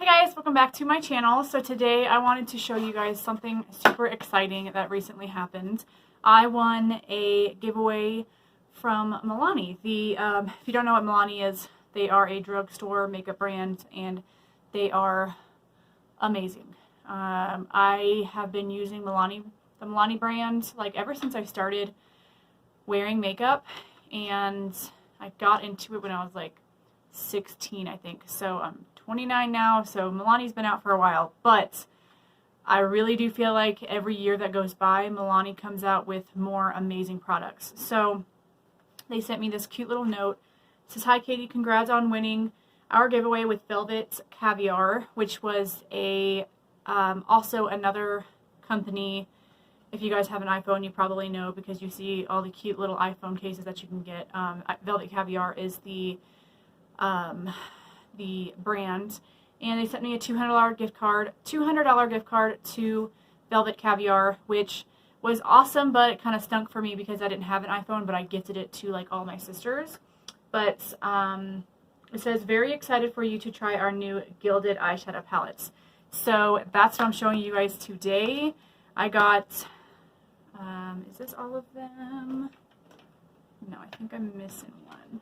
Hey guys, welcome back to my channel. So today I wanted to show you guys something super exciting that recently happened. I won a giveaway from Milani. If you don't know what Milani is, they are a drugstore makeup brand and they are amazing. I have been using the Milani brand like ever since I started wearing makeup, and I got into it when I was like 16, I think. So I'm 29 now, so Milani's been out for a while, but I really do feel like every year that goes by, Milani comes out with more amazing products. So they sent me this cute little note. It says, "Hi Katie, congrats on winning our giveaway with Velvet Caviar," which was also another company. If you guys have an iPhone, you probably know because you see all the cute little iPhone cases that you can get. Velvet Caviar is the brand, and they sent me a $200 gift card to Velvet Caviar, which was awesome, but it kind of stunk for me because I didn't have an iPhone, but I gifted it to like all my sisters. But it says, "Very excited for you to try our new Gilded Eyeshadow Palettes." So that's what I'm showing you guys today. I got, is this all of them? No, I think I'm missing one.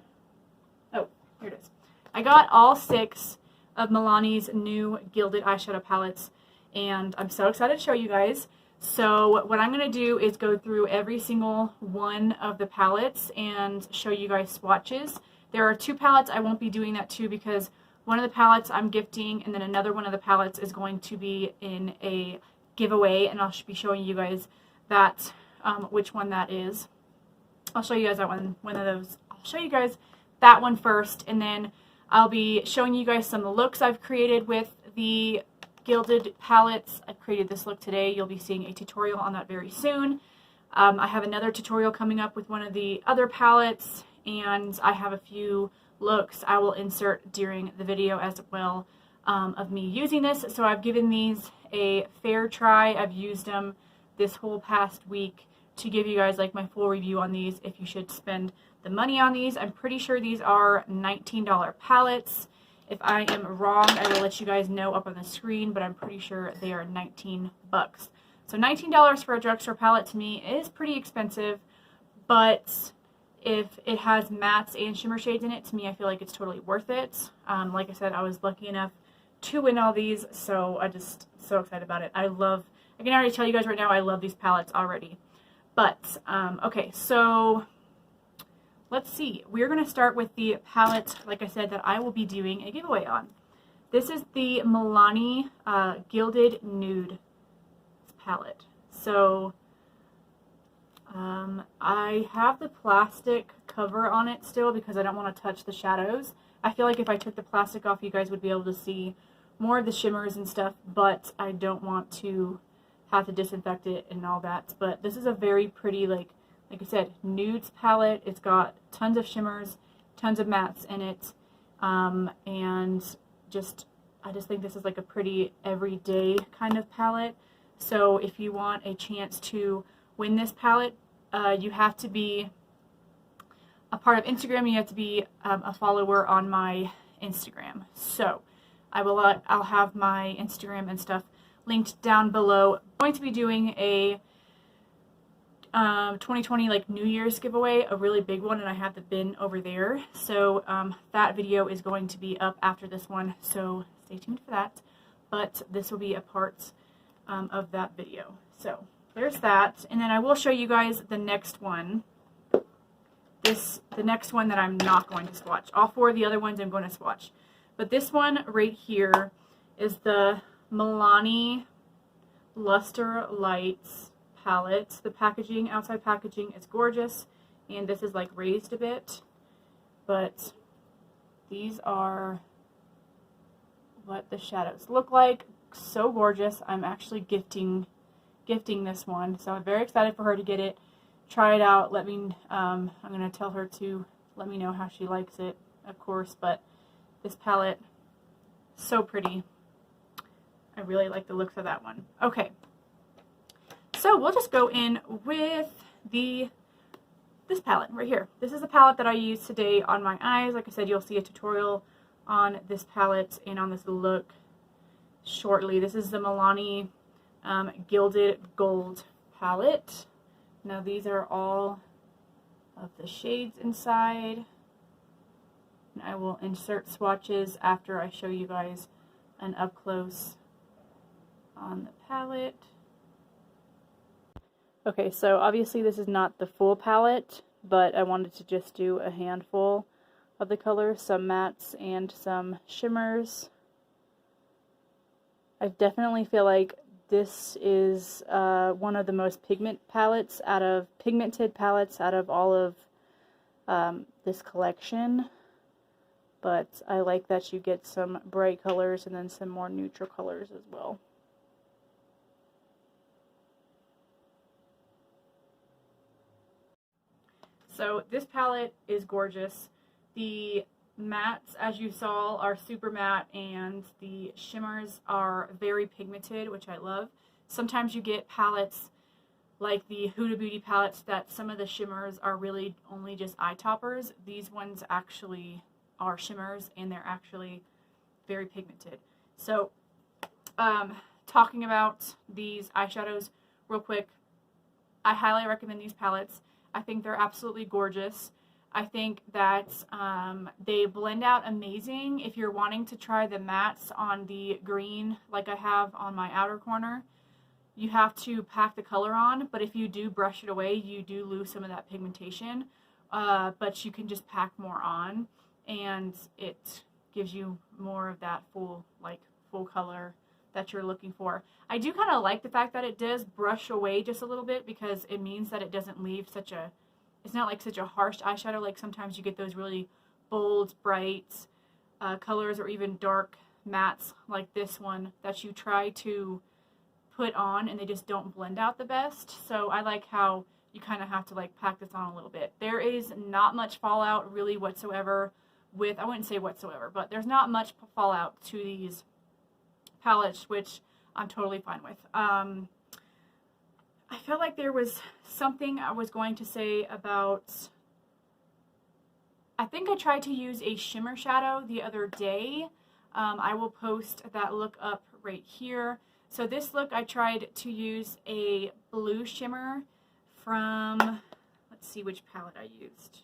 Oh, here it is. I got all 6 of Milani's new Gilded Eyeshadow Palettes, and I'm so excited to show you guys. So what I'm going to do is go through every single one of the palettes and show you guys swatches. There are 2 palettes I won't be doing that to because one of the palettes I'm gifting, and then another one of the palettes is going to be in a giveaway, and I'll be showing you guys that, which one that is. I'll show you guys that one of those. I'll show you guys that one first, and then I'll be showing you guys some looks I've created with the Gilded Palettes. I created this look today. You'll be seeing a tutorial on that very soon. I have another tutorial coming up with one of the other palettes, and I have a few looks I will insert during the video as well of me using this. So I've given these a fair try. I've used them this whole past week to give you guys like my full review on these if you should spend the money on these. I'm pretty sure these are $19 palettes. If I am wrong, I will let you guys know up on the screen, but I'm pretty sure they are 19 bucks. So $19 for a drugstore palette to me is pretty expensive, but if it has mattes and shimmer shades in it, to me I feel like it's totally worth it. Like I said, I was lucky enough to win all these, so I'm just so excited about it. I can already tell you guys right now, I love these palettes already. But, okay, so let's see. We're going to start with the palette, like I said, that I will be doing a giveaway on. This is the Milani Gilded Nude palette. So, I have the plastic cover on it still because I don't want to touch the shadows. I feel like if I took the plastic off, you guys would be able to see more of the shimmers and stuff, but I don't want to have to disinfect it and all that. But this is a very pretty, like I said, nudes palette. It's got tons of shimmers, tons of mattes in it, and I just think this is like a pretty everyday kind of palette. So if you want a chance to win this palette, you have to be a part of Instagram. You have to be a follower on my Instagram. So I'll have my Instagram and stuff linked down below. I'm going to be doing a 2020 like New Year's giveaway, a really big one, and I have the bin over there. So that video is going to be up after this one, so stay tuned for that. But this will be a part of that video. So there's that, and then I will show you guys the next one. The next one that I'm not going to swatch. All 4 of the other ones I'm going to swatch. But this one right here is the Milani Luster Lights palette. The packaging, outside packaging, is gorgeous, and this is like raised a bit, but these are what the shadows look like. So gorgeous. I'm actually gifting this one, so I'm very excited for her to get it, try it out. I'm gonna tell her to let me know how she likes it, of course. But this palette, so pretty. I really like the looks of that one. Okay, so we'll just go in with this palette right here. This is the palette that I used today on my eyes. Like I said, you'll see a tutorial on this palette and on this look shortly. This is the Milani Gilded Gold Palette. Now these are all of the shades inside. And I will insert swatches after I show you guys an up close on the palette. Okay, so obviously this is not the full palette, but I wanted to just do a handful of the colors, some mattes and some shimmers. I definitely feel like this is one of the most pigmented palettes out of all of this collection. But I like that you get some bright colors and then some more neutral colors as well. So this palette is gorgeous. The mattes, as you saw, are super matte, and the shimmers are very pigmented, which I love. Sometimes you get palettes like the Huda Beauty palettes that some of the shimmers are really only just eye toppers. These ones actually are shimmers, and they're actually very pigmented. So talking about these eyeshadows real quick, I highly recommend these palettes. I think they're absolutely gorgeous. I think that they blend out amazing. If you're wanting to try the mattes on the green like I have on my outer corner, you have to pack the color on, but if you do brush it away, you do lose some of that pigmentation, but you can just pack more on, and it gives you more of that full color that you're looking for. I do kind of like the fact that it does brush away just a little bit, because it means that it doesn't leave it's not like such a harsh eyeshadow. Like sometimes you get those really bold, bright colors, or even dark mattes like this one that you try to put on and they just don't blend out the best. So I like how you kind of have to like pack this on a little bit. There is not much fallout really whatsoever with, I wouldn't say whatsoever, but there's not much fallout to these palettes, which I'm totally fine with. I felt like there was something I was going to say about, I think I tried to use a shimmer shadow the other day. I will post that look up right here. So this look, I tried to use a blue shimmer from, let's see which palette I used.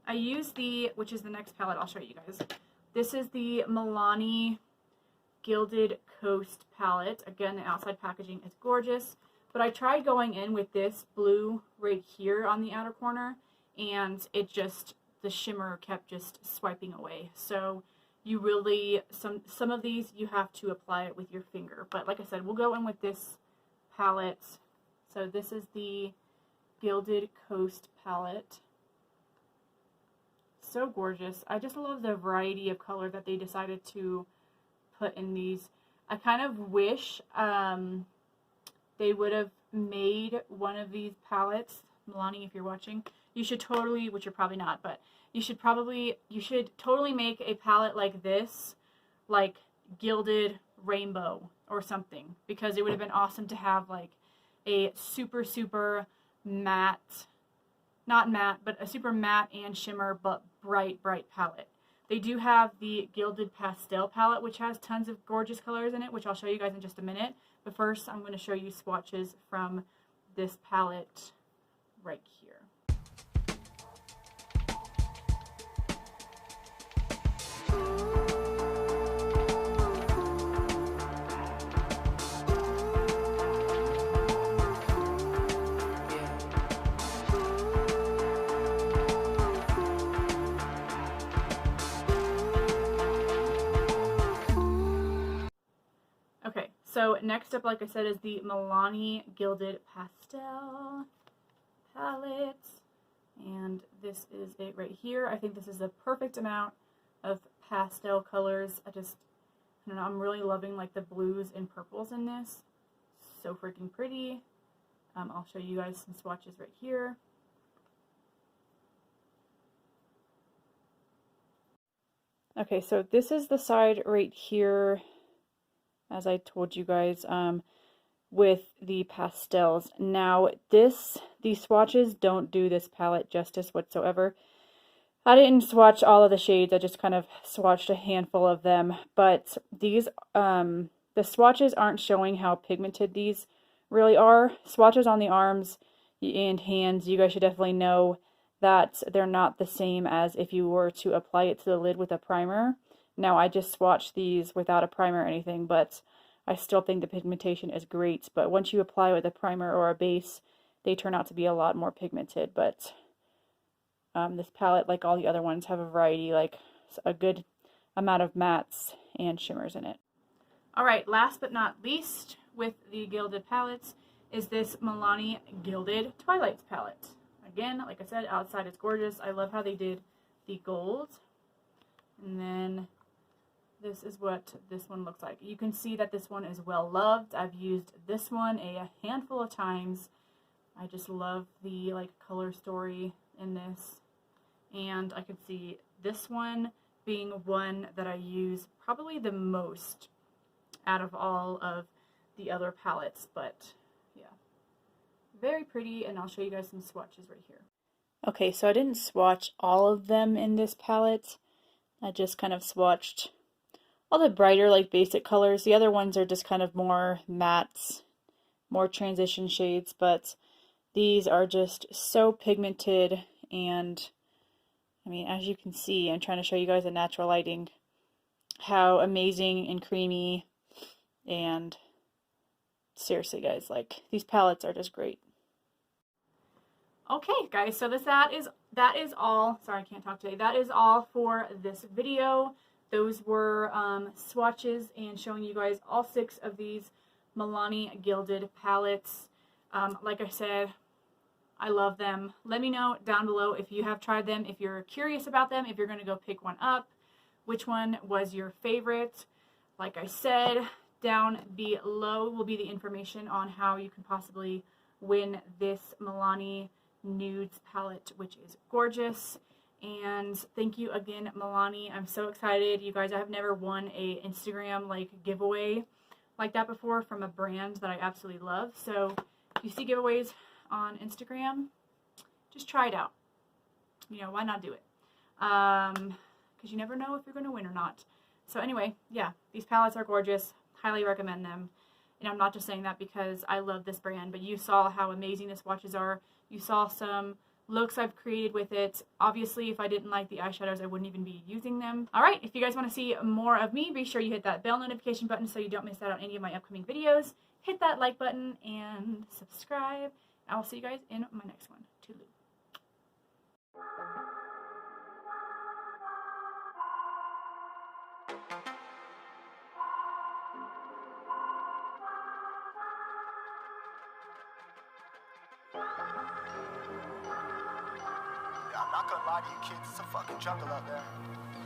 I used which is the next palette I'll show you guys. This is the Milani Gilded Coast palette. Again, the outside packaging is gorgeous. But I tried going in with this blue right here on the outer corner, and it just, the shimmer kept just swiping away. So you really, some of these you have to apply it with your finger. But like I said, we'll go in with this palette. So this is the Gilded Coast palette. So gorgeous. I just love the variety of color that they decided to put in these. I kind of wish they would have made one of these palettes. Milani, if you're watching, you should totally, which you're probably not, but you should totally make a palette like this, like gilded rainbow or something, because it would have been awesome to have like a super, super matte, not matte, but a super matte and shimmer, but bright, bright palette. They do have the Gilded Pastel palette, which has tons of gorgeous colors in it, which I'll show you guys in just a minute. But first, I'm going to show you swatches from this palette right here. Okay, so next up, like I said, is the Milani Gilded Pastel palette, and this is it right here. I think this is the perfect amount of pastel colors. I don't know, I'm really loving like the blues and purples in this. So freaking pretty. I'll show you guys some swatches right here. Okay, so this is the side right here, as I told you guys, with the pastels. Now, these swatches don't do this palette justice whatsoever. I didn't swatch all of the shades, I just kind of swatched a handful of them, but these, the swatches aren't showing how pigmented these really are. Swatches on the arms and hands, you guys should definitely know that they're not the same as if you were to apply it to the lid with a primer. Now, I just swatched these without a primer or anything, but I still think the pigmentation is great. But once you apply with a primer or a base, they turn out to be a lot more pigmented. But this palette, like all the other ones, have a variety, like a good amount of mattes and shimmers in it. Alright, last but not least with the Gilded Palettes is this Milani Gilded Twilight palette. Again, like I said, outside it's gorgeous. I love how they did the gold. And then this is what this one looks like. You can see that this one is well loved. I've used this one a handful of times. I just love the like color story in this. And I can see this one being one that I use probably the most out of all of the other palettes, but yeah, very pretty, and I'll show you guys some swatches right here. Okay, so I didn't swatch all of them in this palette. I just kind of swatched all the brighter, like basic colors. The other ones are just kind of more mattes, more transition shades, but these are just so pigmented, and I mean, as you can see, I'm trying to show you guys in natural lighting how amazing and creamy, and seriously guys, like these palettes are just great. Okay guys, so that is all. Sorry, I can't talk today. That is all for this video. Those were swatches and showing you guys all 6 of these Milani Gilded palettes. Like I said, I love them. Let me know down below if you have tried them, if you're curious about them, if you're going to go pick one up, which one was your favorite. Like I said, down below will be the information on how you can possibly win this Milani Nudes palette, which is gorgeous. And thank you again, Milani. I'm so excited. You guys, I have never won a Instagram like giveaway like that before from a brand that I absolutely love. So if you see giveaways on Instagram, just try it out. You know, why not do it? Because you never know if you're going to win or not. So anyway, yeah, these palettes are gorgeous. Highly recommend them. And I'm not just saying that because I love this brand, but you saw how amazing the swatches are. You saw some looks I've created with it. Obviously, if I didn't like the eyeshadows, I wouldn't even be using them. Alright, if you guys want to see more of me, be sure you hit that bell notification button so you don't miss out on any of my upcoming videos. Hit that like button and subscribe. I will see you guys in my next one. Toodaloo. I'm not gonna lie to you kids, it's a fucking jungle out there.